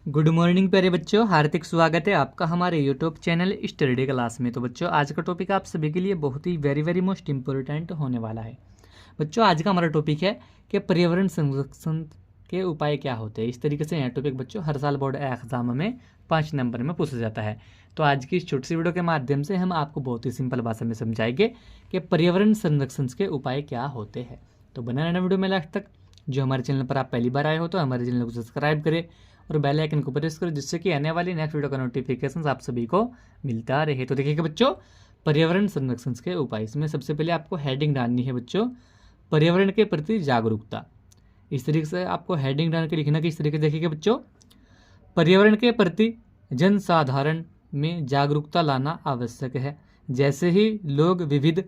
Good morning प्यारे बच्चों, हार्दिक स्वागत है आपका हमारे यूट्यूब चैनल स्टडी क्लास में। तो बच्चों, आज का टॉपिक आप सभी के लिए बहुत ही वेरी मोस्ट इंपॉर्टेंट होने वाला है। बच्चों, आज का हमारा टॉपिक है कि पर्यावरण संरक्षण के उपाय क्या होते हैं। इस तरीके से यह टॉपिक बच्चों हर साल बोर्ड एग्जाम में 5 नंबर में पूछा जाता है। तो आज की इस छोटी सी वीडियो के माध्यम से हम आपको बहुत ही सिंपल भाषा में समझाएंगे कि पर्यावरण संरक्षण के उपाय क्या होते हैं। तो बना रहना वीडियो में लास्ट तक। जो हमारे चैनल पर आप पहली बार आए हो तो हमारे चैनल को सब्सक्राइब करें और बेल आइकन को प्रेस करो, जिससे कि आने वाली नेक्स्ट वीडियो का नोटिफिकेशन आप सभी को मिलता रहे। तो देखिएगा बच्चों, पर्यावरण संरक्षण के उपाय। इसमें सबसे पहले आपको हेडिंग डालनी है बच्चों, पर्यावरण के प्रति जागरूकता। इस तरीके से आपको हेडिंग डाल के लिखना कि इस तरीके से देखिएगा बच्चों, पर्यावरण के प्रति जनसाधारण में जागरूकता लाना आवश्यक है। जैसे ही लोग विविध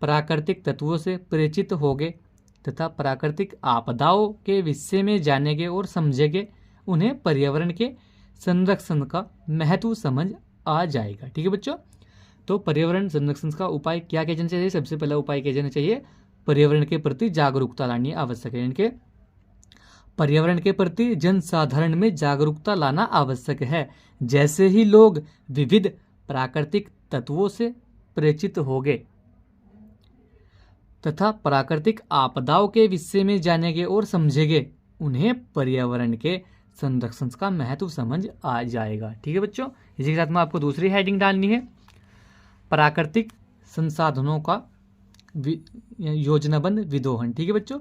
प्राकृतिक तत्वों से परिचित होंगे तथा प्राकृतिक आपदाओं के विषय में जानेंगे और समझेंगे, उन्हें पर्यावरण के संरक्षण का महत्व समझ आ जाएगा। ठीक है बच्चों, तो पर्यावरण संरक्षण का उपाय क्या किया जाना चाहिए। सबसे पहला उपाय किया जाना चाहिए, पर्यावरण के प्रति जागरूकता लानी आवश्यक है। इनके पर्यावरण के प्रति जनसाधारण में जागरूकता लाना आवश्यक है। जैसे ही लोग विविध प्राकृतिक तत्वों से परिचित होंगे तथा प्राकृतिक आपदाओं के विषय में जानेंगे और समझेंगे, उन्हें पर्यावरण के संरक्षण का महत्व समझ आ जाएगा। ठीक है बच्चों, इसी के साथ में आपको दूसरी हेडिंग डालनी है, प्राकृतिक संसाधनों का योजनाबद्ध विदोहन। ठीक है बच्चों,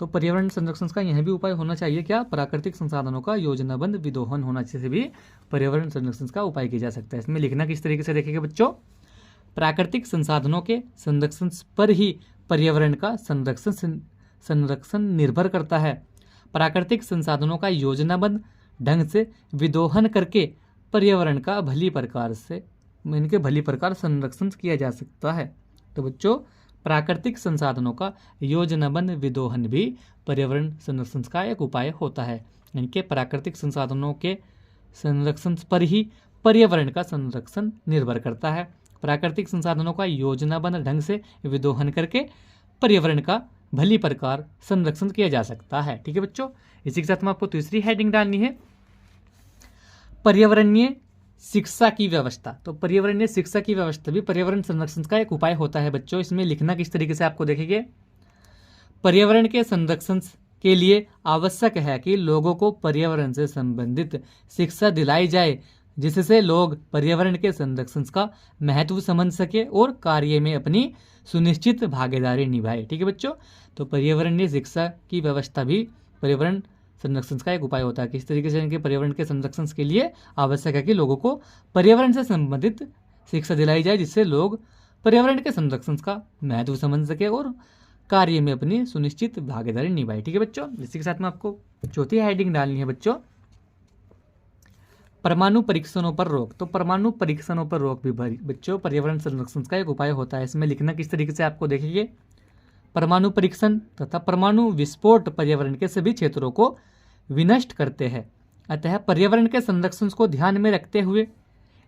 तो पर्यावरण संरक्षण का यह भी उपाय होना चाहिए क्या, प्राकृतिक संसाधनों का योजनाबद्ध विदोहन होना से भी पर्यावरण संरक्षण का उपाय किया जा सकता है। इसमें लिखना किस तरीके से देखिएगा बच्चों, प्राकृतिक संसाधनों के संरक्षण पर ही पर्यावरण का संरक्षण निर्भर करता है। प्राकृतिक संसाधनों का योजनाबद्ध ढंग से विदोहन करके पर्यावरण का भली प्रकार संरक्षण किया जा सकता है। तो बच्चों, प्राकृतिक संसाधनों का योजनाबद्ध विदोहन भी पर्यावरण संरक्षण का एक उपाय होता है। इनके प्राकृतिक संसाधनों के संरक्षण पर ही पर्यावरण का संरक्षण निर्भर करता है। प्राकृतिक संसाधनों का योजनाबद्ध ढंग से विदोहन करके पर्यावरण का भली प्रकार संरक्षण किया जा सकता है। ठीक है बच्चों, इसी के साथ में आपको तीसरी हेडिंग डालनी है, पर्यावरणीय शिक्षा की व्यवस्था। तो पर्यावरणीय शिक्षा की व्यवस्था भी पर्यावरण संरक्षण का एक उपाय होता है बच्चों। इसमें लिखना किस तरीके से आपको देखेंगे, पर्यावरण के संरक्षण के लिए आवश्यक है कि लोगों को पर्यावरण से संबंधित शिक्षा दिलाई जाए, जिससे लोग पर्यावरण के संरक्षण का महत्व समझ सके और कार्य में अपनी सुनिश्चित भागीदारी निभाए। ठीक है बच्चों, तो पर्यावरणीय शिक्षा की व्यवस्था भी पर्यावरण संरक्षण का एक उपाय होता है। किस तरीके से इनके पर्यावरण के संरक्षण के लिए आवश्यक है कि लोगों को पर्यावरण से संबंधित शिक्षा दिलाई जाए, जिससे लोग पर्यावरण के संरक्षण का महत्व समझ सके और कार्य में अपनी सुनिश्चित भागीदारी निभाए। ठीक है बच्चों, इसी के साथ में आपको चौथी हेडिंग डालनी है बच्चों, परमाणु परीक्षणों पर रोक। तो परमाणु परीक्षणों पर रोक भी बच्चों पर्यावरण संरक्षण का एक उपाय होता है। इसमें लिखना किस तरीके से आपको देखिए, परमाणु परीक्षण तथा परमाणु विस्फोट पर्यावरण के सभी क्षेत्रों को विनष्ट करते हैं। अतः पर्यावरण के संरक्षण को ध्यान में रखते हुए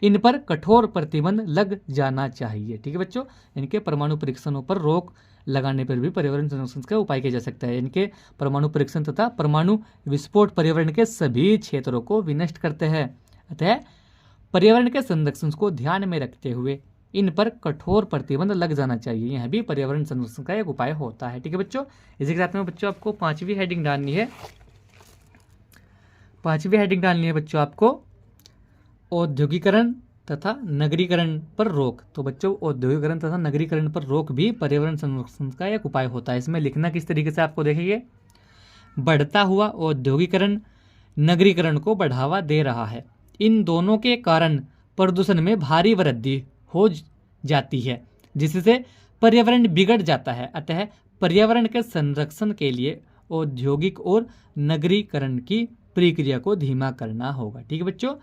इन पर कठोर प्रतिबंध लग जाना चाहिए। ठीक है बच्चों, इनके परमाणु परीक्षणों पर रोक लगाने पर भी पर्यावरण संरक्षण का उपाय किया जा सकता है। इनके परमाणु परीक्षण तथा परमाणु विस्फोट पर्यावरण के सभी क्षेत्रों को विनष्ट करते हैं। अतः पर्यावरण के संरक्षण को ध्यान में रखते हुए इन पर कठोर प्रतिबंध लग जाना चाहिए। यह भी पर्यावरण संरक्षण का एक उपाय होता है। ठीक है बच्चों, इसी के साथ में बच्चों आपको पांचवी हेडिंग डालनी है। पांचवी हेडिंग डालनी है बच्चों आपको, औद्योगिकरण तथा नगरीकरण पर रोक। तो बच्चों, औद्योगिकरण तथा नगरीकरण पर रोक भी पर्यावरण संरक्षण का एक उपाय होता है। इसमें लिखना किस तरीके से आपको देखिए, बढ़ता हुआ औद्योगिकरण नगरीकरण को बढ़ावा दे रहा है। इन दोनों के कारण प्रदूषण में भारी वृद्धि हो जाती है, जिससे पर्यावरण बिगड़ जाता है। अतः पर्यावरण के संरक्षण के लिए औद्योगिक और नगरीकरण की प्रक्रिया को धीमा करना होगा। ठीक है बच्चों,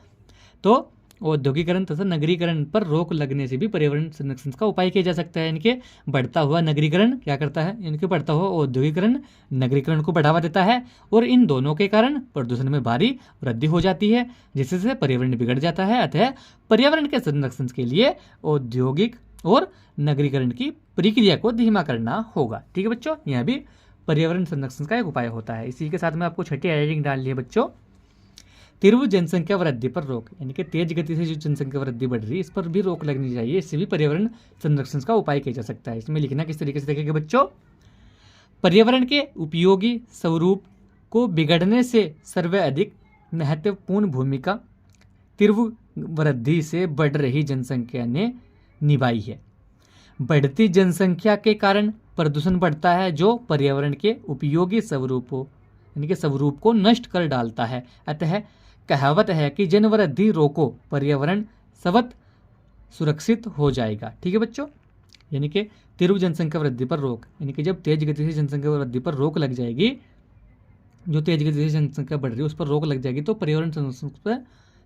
तो औद्योगिकरण तथा नगरीकरण पर रोक लगने से भी पर्यावरण संरक्षण का उपाय किया जा सकता है। इनके बढ़ता हुआ नगरीकरण क्या करता है, इनके बढ़ता हुआ औद्योगिकरण नगरीकरण को बढ़ावा देता है और इन दोनों के कारण प्रदूषण में भारी वृद्धि हो जाती है, जिससे पर्यावरण बिगड़ जाता है। अतः पर्यावरण के संरक्षण के लिए औद्योगिक और नगरीकरण की प्रक्रिया को धीमा करना होगा। ठीक है बच्चों, यह भी पर्यावरण संरक्षण का एक उपाय होता है। इसी के साथ में आपको छठी हेडिंग डालनी है बच्चों, तीव्र जनसंख्या वृद्धि पर रोक, यानी कि तेज गति से जो जनसंख्या वृद्धि बढ़ रही है इस पर भी रोक लगनी चाहिए। इससे भी पर्यावरण संरक्षण का उपाय किया जा सकता है। इसमें लिखना किस तरीके से देखेंगे बच्चों, पर्यावरण के उपयोगी स्वरूप को बिगड़ने से सर्वाधिक महत्वपूर्ण भूमिका तीव्र वृद्धि से बढ़ रही जनसंख्या ने निभाई है। बढ़ती जनसंख्या के कारण प्रदूषण बढ़ता है जो पर्यावरण के उपयोगी स्वरूपों यानी कि स्वरूप को नष्ट कर डालता है। अतः कहावत है कि जनवृद्धि रोको, पर्यावरण स्वतः सुरक्षित हो जाएगा। ठीक है बच्चों, यानी कि तीव्र जनसंख्या वृद्धि पर रोक, यानी कि जब तेज गति से जनसंख्या वृद्धि पर रोक लग जाएगी, जो तेज गति से जनसंख्या बढ़ रही है उस पर रोक लग जाएगी तो पर्यावरण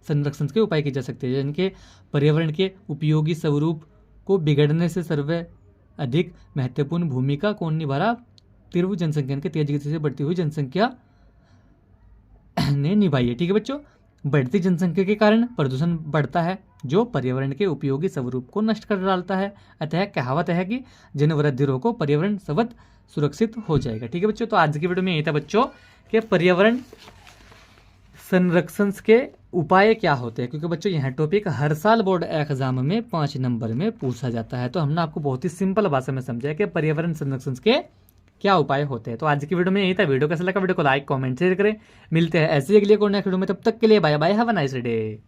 संरक्षण के उपाय किए जा सकते हैं। यानी कि पर्यावरण के उपयोगी स्वरूप को बिगड़ने से सर्वाधिक महत्वपूर्ण भूमिका कौन निभा रहा, तीव्र जनसंख्या के तेज गति से बढ़ती हुई जनसंख्या ने निभाई है। ठीक है बच्चों, बढ़ती जनसंख्या के कारण प्रदूषण बढ़ता है जो पर्यावरण के उपयोगी स्वरूप को नष्ट कर डालता है। अतः कहावत है कि जनवृद्धि रोको, पर्यावरण स्वतः सुरक्षित हो जाएगा। ठीक है बच्चों, तो आज की वीडियो में यही था बच्चों कि पर्यावरण संरक्षण के उपाय क्या होते हैं, क्योंकि बच्चों यह टॉपिक हर साल बोर्ड एग्जाम में 5 नंबर में पूछा जाता है। तो हमने आपको बहुत ही सिंपल भाषा में समझाया कि पर्यावरण संरक्षण के क्या उपाय होते हैं। तो आज की वीडियो में यही था। वीडियो कैसा लगा, वीडियो को लाइक कमेंट शेयर करें। मिलते हैं ऐसे ही अगले कोई नेक्स्ट वीडियो में, तब तक के लिए bye bye, have a nice day.